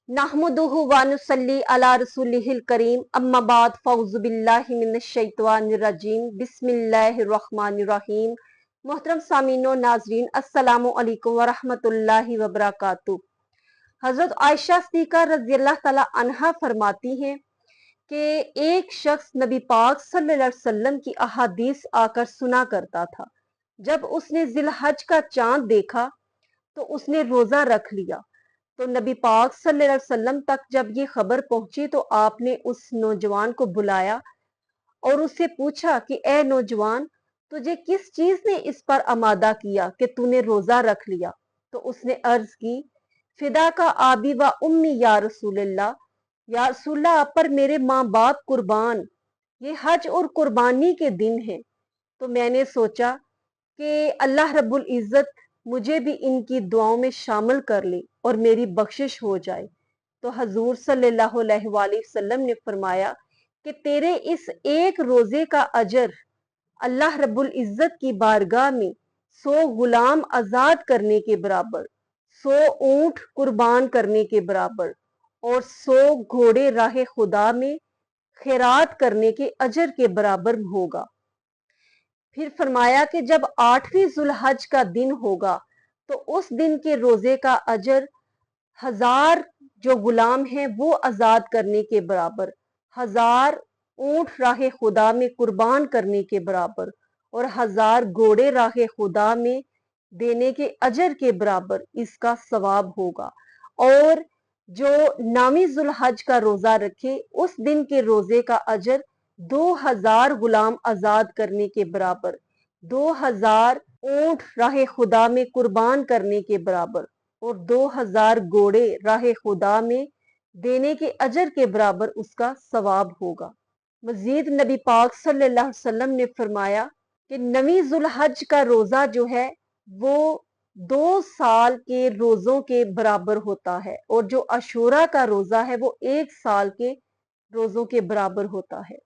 नहमदुहु व नुसल्ली अला रसूलिहिल करीम अम्मा बाद फौज़ु बिल्लाहि मिनश शैतानिर रजीम बिस्मिल्लाहिर रहमानिर रहीम। मोहतरम सामीनो नाजरीन अस्सलामु अलैकुम व रहमतुल्लाहि व बरकातुहू। हजरत आयशा सिद्दीक़ा रज़ियल्लाहु तआला अन्हा फरमाती हैं कि एक शख्स नबी पाक सल्लल्लाहु अलैहि वसल्लम की अहादीस आकर सुना करता था। जब उसने जिलहज का चांद देखा तो उसने रोजा रख लिया। तो नबी पाक सल्लल्लाहु अलैहि वसल्लम तक जब ये खबर पहुंची तो आपने उस नौजवान को बुलाया और उससे पूछा कि ए नौजवान, तुझे किस चीज ने इस पर आमादा किया कि तूने रोजा रख लिया? तो उसने अर्ज की, फिदा का आबी व उम्मी या रसूलल्लाह, या रसूलल्लाह आप पर मेरे माँ बाप कुर्बान, ये हज और कुर्बानी के दिन हैं। तो मैंने सोचा कि अल्लाह रब्बुल इज्जत मुझे भी इनकी दुआओं में शामिल कर ले और मेरी बख्शिश हो जाए। तो हजूर सल्लल्लाहु अलैहि वसल्लम ने फरमाया कि तेरे इस एक रोजे का अजर अल्लाह रब्बुल इज्जत की बारगाह में 100 गुलाम आजाद करने के बराबर, 100 ऊंट कुर्बान करने के बराबर और 100 घोड़े राह खुदा में खैरात करने के अजर के बराबर होगा। फिर फरमाया कि जब 8वीं जुल्हज का दिन होगा तो उस दिन के रोजे का अजर 1000 जो गुलाम हैं वो आजाद करने के बराबर, 1000 ऊंट राह खुदा में कुर्बान करने के बराबर और 1000 घोड़े राह खुदा में देने के अजर के बराबर इसका सवाब होगा। और जो 9वीं जुल्हज का रोजा रखे उस दिन के रोजे का अजर 2000 गुलाम आजाद करने के बराबर, 2000 ऊंट राह खुदा में कुर्बान करने के बराबर और 2000 घोड़े राह खुदा में देने के अजर के बराबर उसका सवाब होगा। मजीद नबी पाक सल्लल्लाहु अलैहि वसल्लम ने फरमाया कि 9वीं जुल्हज का रोजा जो है वो 2 साल के रोजों के बराबर होता है और जो अशूरा का रोजा है वो 1 साल के रोजों के बराबर होता है।